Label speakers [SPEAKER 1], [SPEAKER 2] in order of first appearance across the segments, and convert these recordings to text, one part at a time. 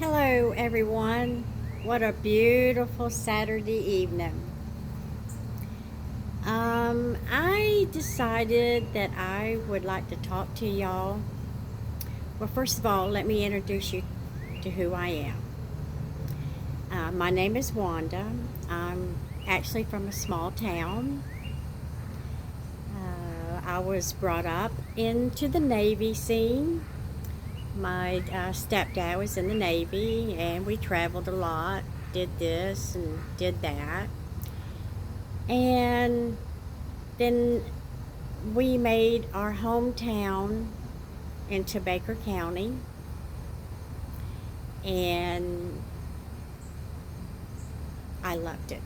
[SPEAKER 1] Hello, everyone. What a beautiful Saturday evening. I decided that I would like to talk to y'all. Well, first of all, let me introduce you to who I am. My name is Wanda. I'm actually from a small town. I was brought up into the Navy scene. My stepdad was in the Navy, and we traveled a lot, did this and did that. And then we made our hometown into Baker County, and I loved it.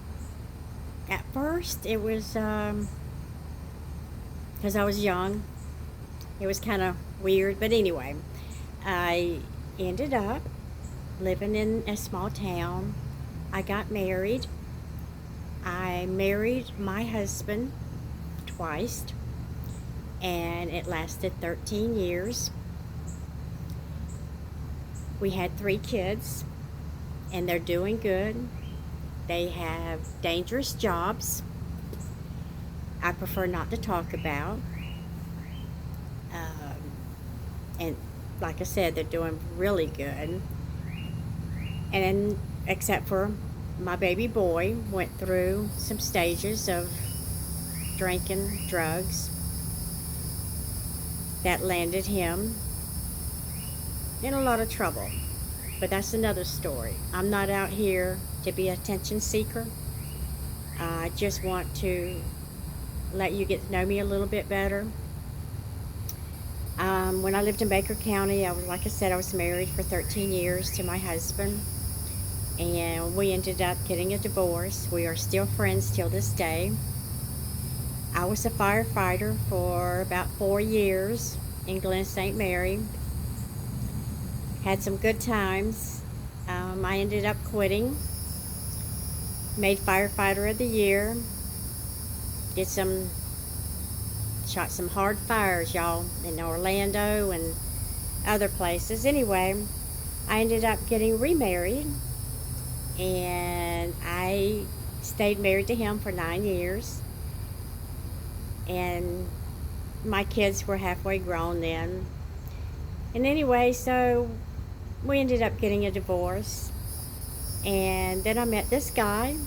[SPEAKER 1] At first, it was because I was young, it was kind of weird, but anyway, I ended up living in a small town. I got married. I married my husband twice, and it lasted 13 years. We had 3 kids, and they're doing good. They have dangerous jobs I prefer not to talk about. Um, and like I said, they're doing really good. And except for my baby boy, went through some stages of drinking drugs that landed him in a lot of trouble. But that's another story. I'm not out here to be a attention seeker. I just want to let you get to know me a little bit better. When I lived in Baker County, like I said, I was married for 13 years to my husband, and we ended up getting a divorce. We are still friends till this day. I was a firefighter for about 4 years in Glen St. Mary. Had some good times. I ended up quitting. Made firefighter of the year. Shot some hard fires, y'all, in Orlando and other places. Anyway, I ended up getting remarried, and I stayed married to him for 9 years. And my kids were halfway grown then. And anyway, so we ended up getting a divorce. And then I met this guy.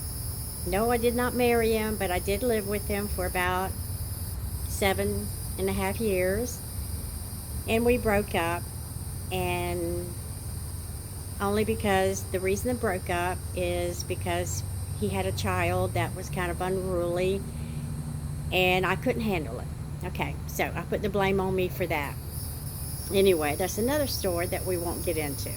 [SPEAKER 1] No, I did not marry him, but I did live with him for about 7.5 years. And we broke up. And only because the reason it broke up is because he had a child that was kind of unruly, and I couldn't handle it. Okay, so I put the blame on me for that. Anyway, that's another story that we won't get into.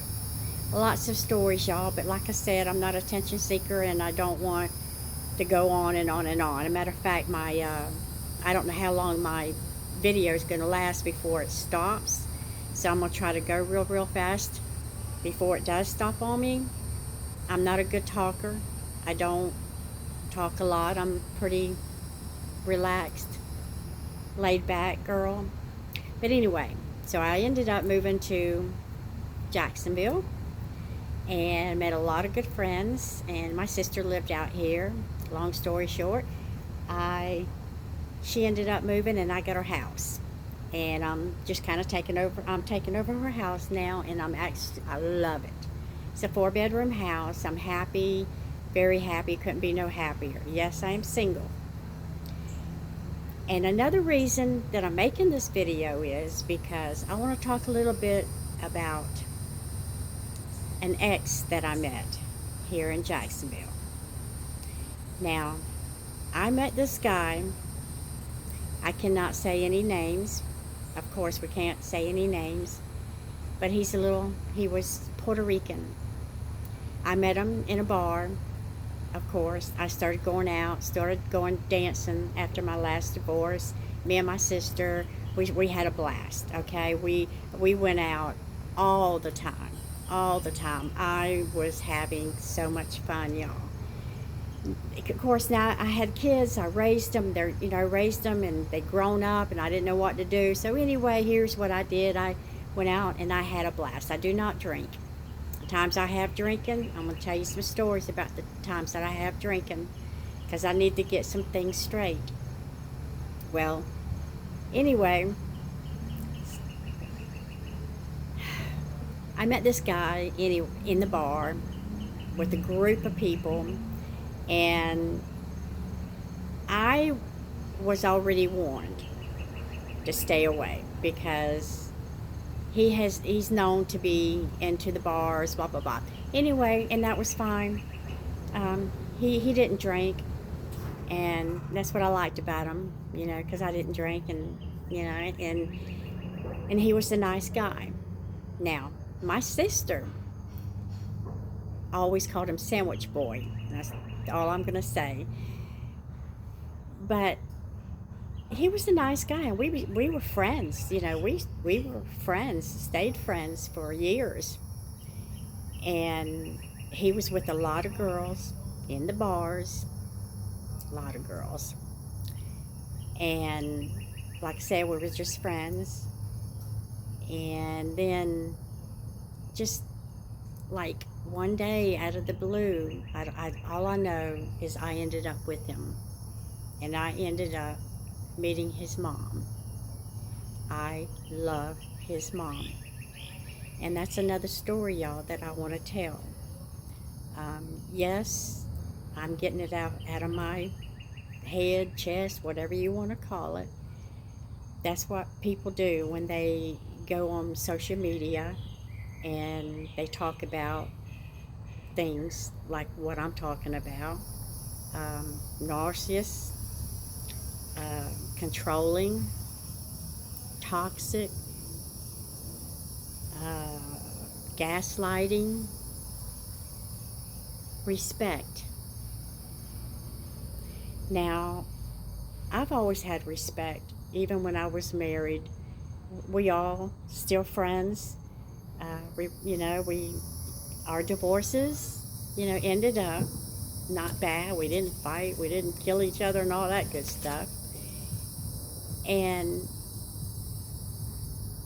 [SPEAKER 1] Lots of stories, y'all, but like I said, I'm not an attention seeker, and I don't want to go on and on and on. As a matter of fact, I don't know how long my video is going to last before it stops, so I'm going to try to go real fast before it does stop on me. I'm not a good talker. I don't talk a lot. I'm pretty relaxed, laid back girl. But anyway, so I ended up moving to Jacksonville and met a lot of good friends, and my sister lived out here. Long story short, she ended up moving, and I got her house, and I'm just kind of taking over her house now, and I love it. It's a 4-bedroom house. I'm happy, very happy, couldn't be no happier. Yes, I am single. And another reason that I'm making this video is because I want to talk a little bit about an ex that I met here in Jacksonville. Now, I met this guy. I cannot say any names. Of course, we can't say any names. But he was Puerto Rican. I met him in a bar. Of course, I started going out, started going dancing after my last divorce. Me and my sister, we had a blast, okay? We went out all the time, all the time. I was having so much fun, y'all. Of course, now I had kids. I raised them. Raised them, and they grown up, and I didn't know what to do. So anyway, here's what I did. I went out and I had a blast. I do not drink. times I have drinking, I'm going to tell you some stories about the times that I have drinking, because I need to get some things straight. Well, anyway, I met this guy in the bar with a group of people, and I was already warned to stay away because he's known to be into the bars, blah blah blah. Anyway, and that was fine. He didn't drink, and that's what I liked about him, because I didn't drink, and and he was a nice guy. Now, my sister always called him Sandwich Boy. That's all I'm gonna say. But he was a nice guy, and we were friends. We were friends, stayed friends for years. And he was with a lot of girls in the bars, a lot of girls. And like I said, we were just friends. And then just like one day out of the blue, all I know is I ended up with him. And I ended up meeting his mom. I love his mom. And that's another story, y'all, that I want to tell. Yes, I'm getting it out of my head, chest, whatever you want to call it. That's what people do when they go on social media and they talk about things like what I'm talking about. Narcissists, controlling, toxic, uh, gaslighting, respect. Now, I've always had respect, even when I was married. We all still friends. We our divorces, ended up not bad. We didn't fight. We didn't kill each other and all that good stuff. And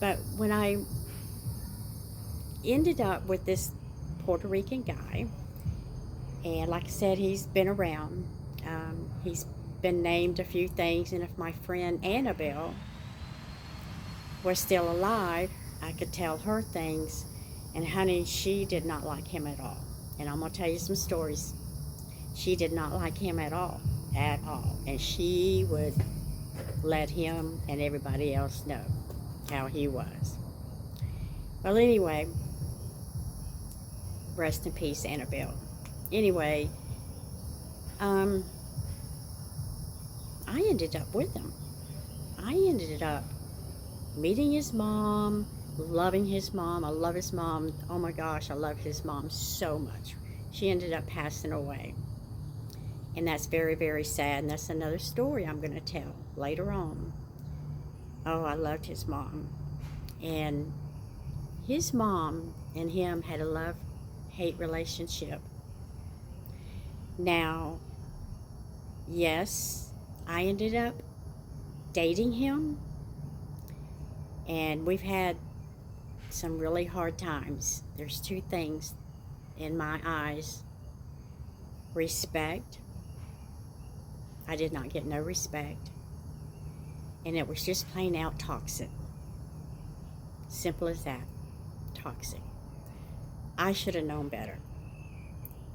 [SPEAKER 1] but when I ended up with this Puerto Rican guy, and like I said, he's been around. He's been named a few things, and if my friend Annabelle was still alive, I could tell her things. And honey, she did not like him at all. And I'm going to tell you some stories. She did not like him at all. At all. And she would let him and everybody else know how he was. Well, anyway, rest in peace, Annabelle. Anyway, I ended up with him. I ended up meeting his mom, loving his mom. I love his mom. Oh my gosh, I love his mom so much. She ended up passing away. And that's very, very sad. And that's another story I'm going to tell later on. Oh, I loved his mom. And his mom and him had a love-hate relationship. Now, yes, I ended up dating him. And we've had some really hard times. There's two things in my eyes. Respect. I did not get no respect. And it was just plain out toxic. Simple as that. Toxic. I should have known better.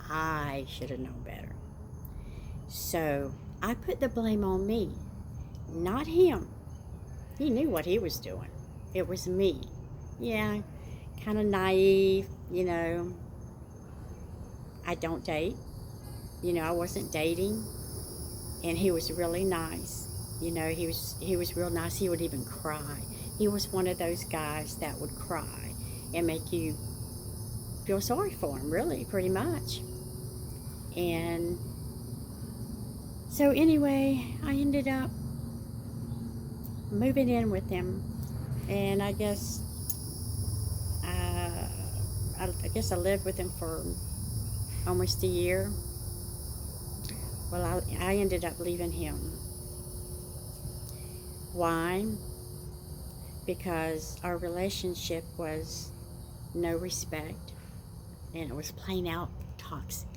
[SPEAKER 1] I should have known better. So I put the blame on me, not him. He knew what he was doing. It was me. Yeah, kind of naive, I don't date. I wasn't dating. And he was really nice. He was real nice. He would even cry. He was one of those guys that would cry and make you feel sorry for him, really, pretty much. And so anyway, I ended up moving in with him, and I guess I lived with him for almost a year. Well, I ended up leaving him. Why? Because our relationship was no respect. and it was plain out toxic.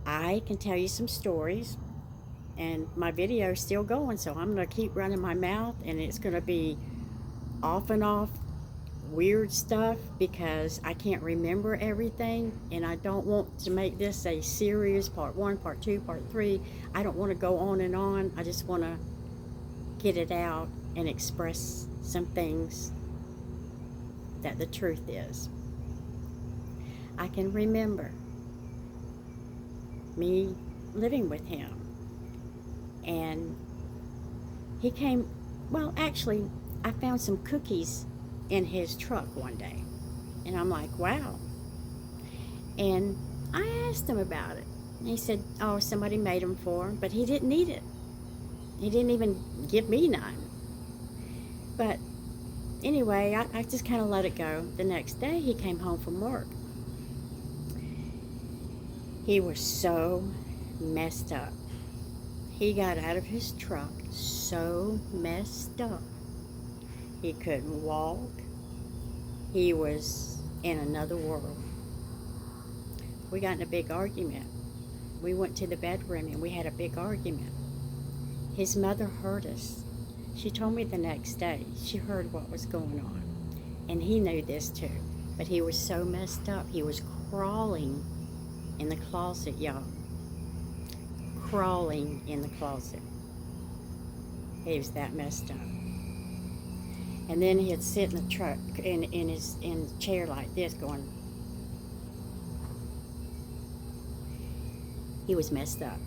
[SPEAKER 1] I can tell you some stories, and my video is still going, so I'm going to keep running my mouth, and it's going to be off and off weird stuff because I can't remember everything, and I don't want to make this a series, part 1, part 2, part 3. I don't want to go on and on. I just want to get it out and express some things that the truth is. I can remember me living with him, and he came, well, actually, I found some cookies in his truck one day, and I'm like, wow. And I asked him about it, and he said, oh, somebody made them for him, but he didn't eat it. He didn't even give me none. But anyway, I just kind of let it go. The next day, he came home from work. He was so messed up. He got out of his truck so messed up. He couldn't walk. He was in another world. We got in a big argument. We went to the bedroom and we had a big argument. His mother heard us. She told me the next day she heard what was going on. And he knew this too. But he was so messed up. He was crawling in the closet, y'all. Crawling in the closet. He was that messed up. And then he'd sit in the truck in the chair like this going. He was messed up.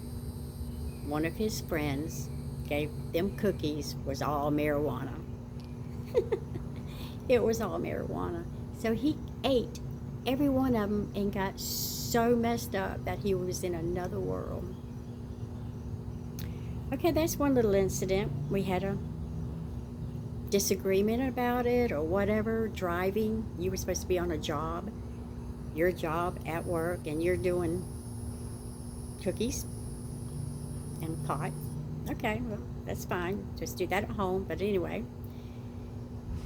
[SPEAKER 1] One of his friends gave them cookies, was all marijuana. It was all marijuana. So he ate every one of them and got so messed up that he was in another world. Okay, that's one little incident. We had a disagreement about it or whatever, driving. You were supposed to be on a job, your job at work, and you're doing cookies and pot. Okay, well, that's fine. Just do that at home. But anyway.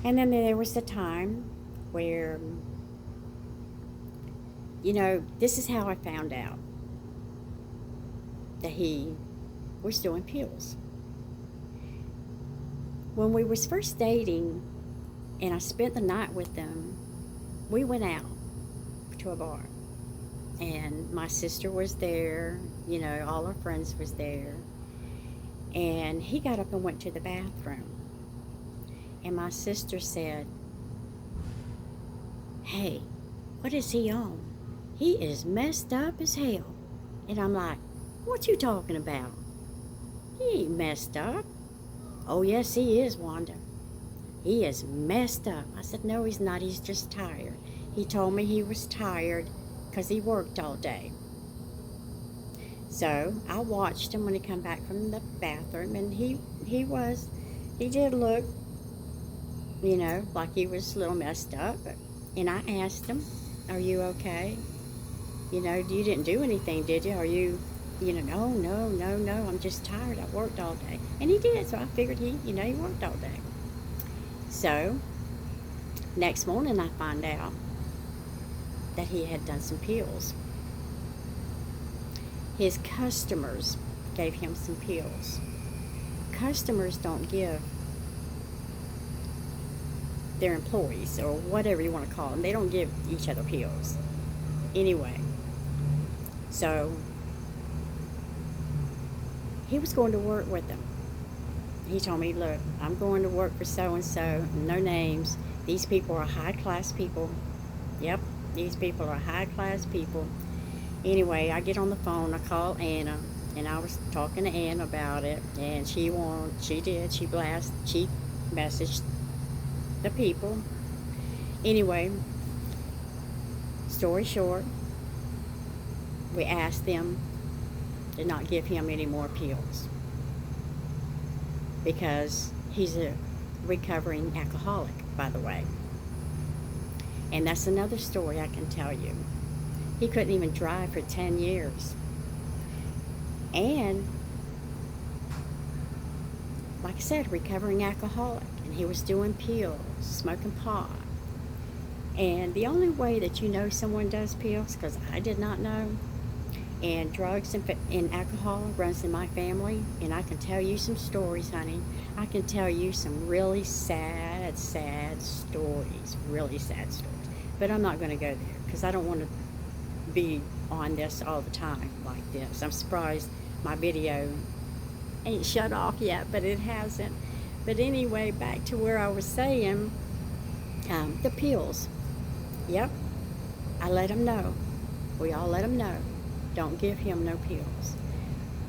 [SPEAKER 1] And then there was the time where, you know, this is how I found out that he was doing pills. When we was first dating and I spent the night with them, we went out to a bar. And my sister was there, you know, all our friends was there. And he got up and went to the bathroom. And my sister said, hey, what is he on? He is messed up as hell. And I'm like, what you talking about? He ain't messed up. Oh, yes, he is, Wanda. He is messed up. I said, no, he's not. He's just tired. He told me he was tired because he worked all day. So I watched him when he come back from the bathroom, and he did look, you know, like he was a little messed up. And I asked him, are you okay? You know, you didn't do anything, did you? Are you, you know, no, I'm just tired. I worked all day. And he did, so I figured he worked all day. So next morning I find out that he had done some pills. His customers gave him some pills. Customers don't give their employees, or whatever you want to call them, they don't give each other pills. Anyway, so he was going to work with them. He told me, look, I'm going to work for so-and-so, no names. These people are high-class people. Yep, these people are high-class people. Anyway, I get on the phone, I call Anna, and I was talking to Anna about it, and she messaged the people. Anyway, story short, we asked them to not give him any more pills because he's a recovering alcoholic, by the way. And that's another story I can tell you. He couldn't even drive for 10 years. And, like I said, recovering alcoholic. And he was doing pills, smoking pot. And the only way that you know someone does pills, because I did not know, and drugs and alcohol runs in my family, and I can tell you some stories, honey. I can tell you some really sad, sad stories, really sad stories. But I'm not going to go there because I don't want to be on this all the time like this. I'm surprised my video ain't shut off yet, but it hasn't. But anyway, back to where I was saying, the pills. Yep, I let him know. We all let him know. Don't give him no pills.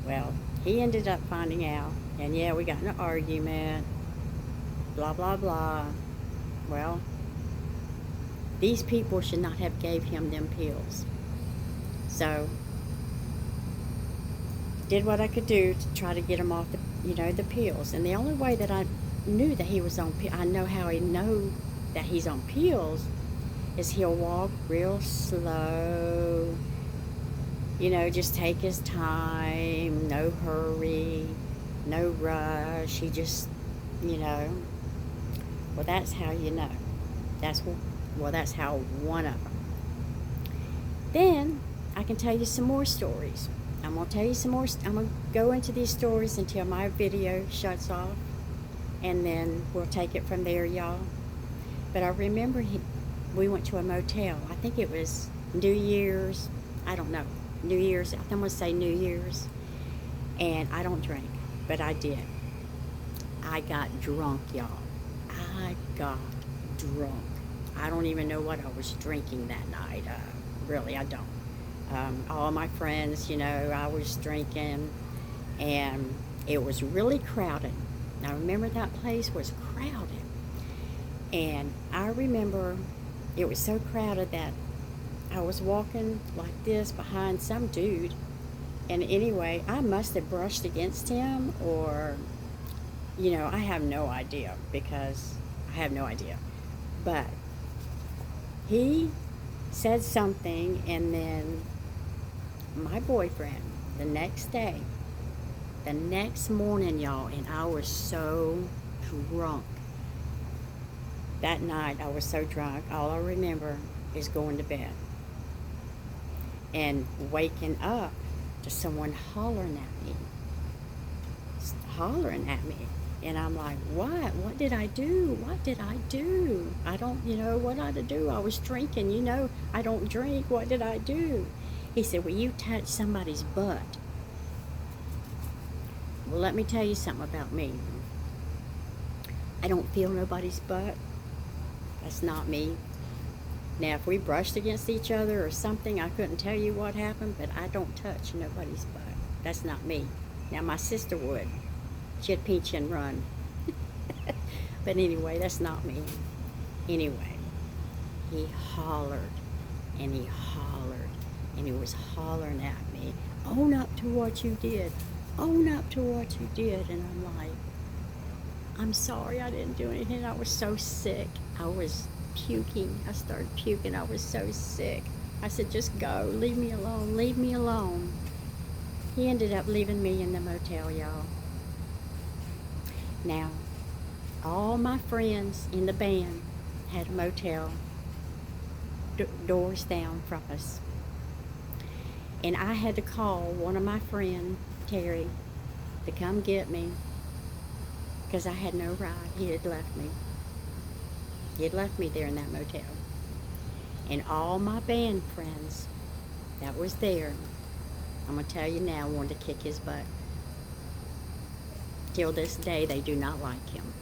[SPEAKER 1] Well, he ended up finding out, and yeah, we got in an argument, blah, blah, blah. Well, these people should not have gave him them pills. So, did what I could do to try to get him off the pills. And the only way that I knew that he was on pills, I know how I know that he's on pills, is he'll walk real slow, just take his time, no hurry, no rush. He just, well, that's how you know. That's how one of them. Then I can tell you some more stories. I'm going to tell you some more. I'm going to go into these stories until my video shuts off, and then we'll take it from there, y'all. But I remember we went to a motel. I think it was New Year's. I don't know. New Year's. I'm going to say New Year's. And I don't drink, but I did. I got drunk, y'all. I got drunk. I don't even know what I was drinking that night. Really, I don't. All my friends, I was drinking, and it was really crowded. Now, remember that place was crowded. And I remember it was so crowded that I was walking like this behind some dude. And anyway, I must have brushed against him, or, I have no idea, because I have no idea. But he said something, and then my boyfriend, the next morning, y'all, and I was so drunk. That night, I was so drunk, all I remember is going to bed and waking up to someone hollering at me. And I'm like, what did I do? I don't, what did I do? I was drinking, I don't drink. What did I do? He said, well, you touched somebody's butt. Well, let me tell you something about me. I don't feel nobody's butt. That's not me. Now, if we brushed against each other or something, I couldn't tell you what happened, but I don't touch nobody's butt. That's not me. Now, my sister would. She'd pinch and run. But anyway, that's not me. Anyway, he hollered, and he hollered, and he was hollering at me, own up to what you did. Own up to what you did. And I'm like, I'm sorry, I didn't do anything. I was so sick. I was puking. I started puking. I was so sick. I said, just go. Leave me alone. Leave me alone. He ended up leaving me in the motel, y'all. Now, all my friends in the band had a motel doors down from us. And I had to call one of my friends, Terry, to come get me, because I had no ride. He had left me. He had left me there in that motel. And all my band friends that was there, I'm going to tell you now, wanted to kick his butt. Till this day, they do not like him.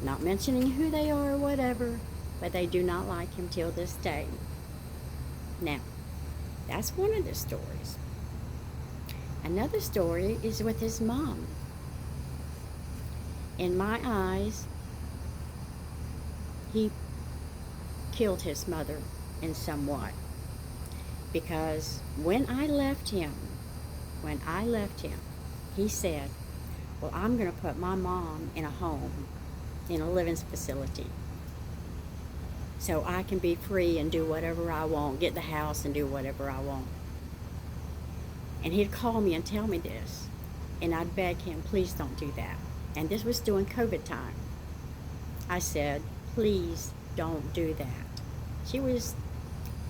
[SPEAKER 1] Not mentioning who they are or whatever, but they do not like him till this day. Now, that's one of the stories. Another story is with his mom. In my eyes, he killed his mother in somewhat. Because when I left him, he said, well, I'm going to put my mom in a home, in a living facility, so I can be free and do whatever I want, get the house and do whatever I want. And he'd call me and tell me this, and I'd beg him, please don't do that. And this was during COVID time. I said, please don't do that. She was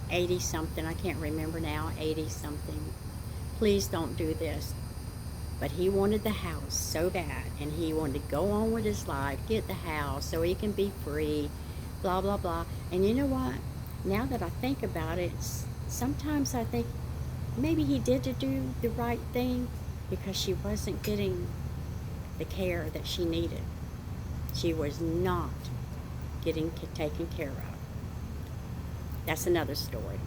[SPEAKER 1] 80 something. I can't remember now. 80 something. Please don't do this. But he wanted the house so bad, and he wanted to go on with his life, get the house so he can be free, blah, blah, blah. And you know what? Now that I think about it, sometimes I think maybe he did to do the right thing because she wasn't getting the care that she needed. She was not getting taken care of. That's another story.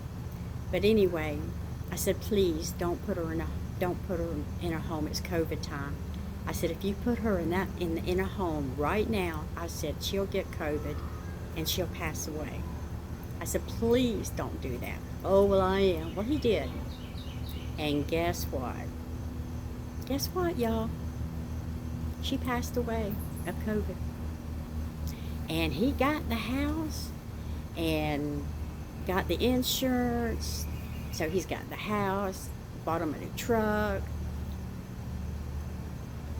[SPEAKER 1] But anyway, I said, please don't put her in a home. It's COVID time. I said, if you put her in a home right now, I said she'll get COVID and she'll pass away. I said, please don't do that. Oh, well, I am. Well, he did. And guess what? Guess what, y'all? She passed away of COVID. And he got the house and got the insurance. So he's got the house, bought him a new truck.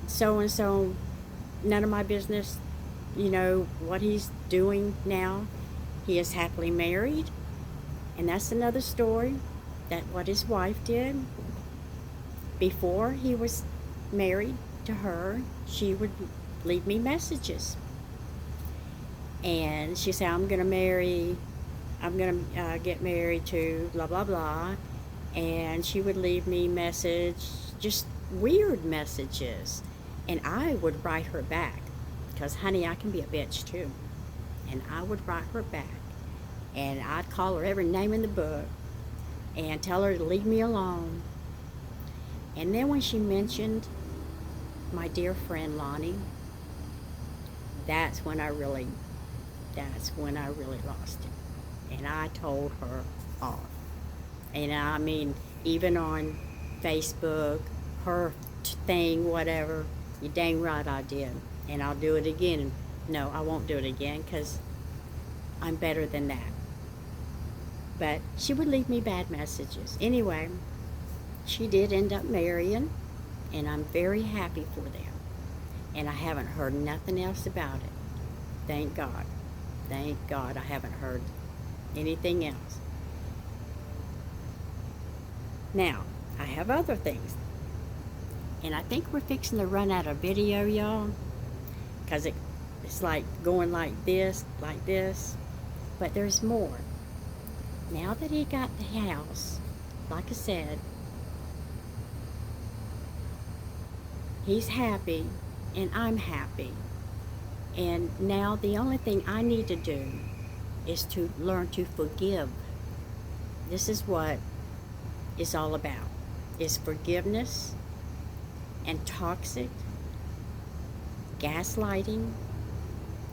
[SPEAKER 1] So and so, none of my business, what he's doing now. He is happily married. And that's another story, that what his wife did. Before he was married to her, she would leave me messages. And she said, I'm going to get married to blah, blah, blah. And she would leave me just weird messages. And I would write her back. Because, honey, I can be a bitch, too. And I would write her back. And I'd call her every name in the book. And tell her to leave me alone. And then when she mentioned my dear friend Lonnie, that's when I really lost it. And I told her off. And I mean, even on Facebook, her thing, whatever, you dang right I did. And I'll do it again. No, I won't do it again because I'm better than that. But she would leave me bad messages. Anyway, she did end up marrying, and I'm very happy for them. And I haven't heard nothing else about it. Thank God. Thank God I haven't heard anything else. Now, I have other things. And I think we're fixing to run out of video, y'all. Because it's like going like this. But there's more. Now that he got the house, like I said, he's happy and I'm happy. And now the only thing I need to do is to learn to forgive. This is what it's all about. It's forgiveness and toxic gaslighting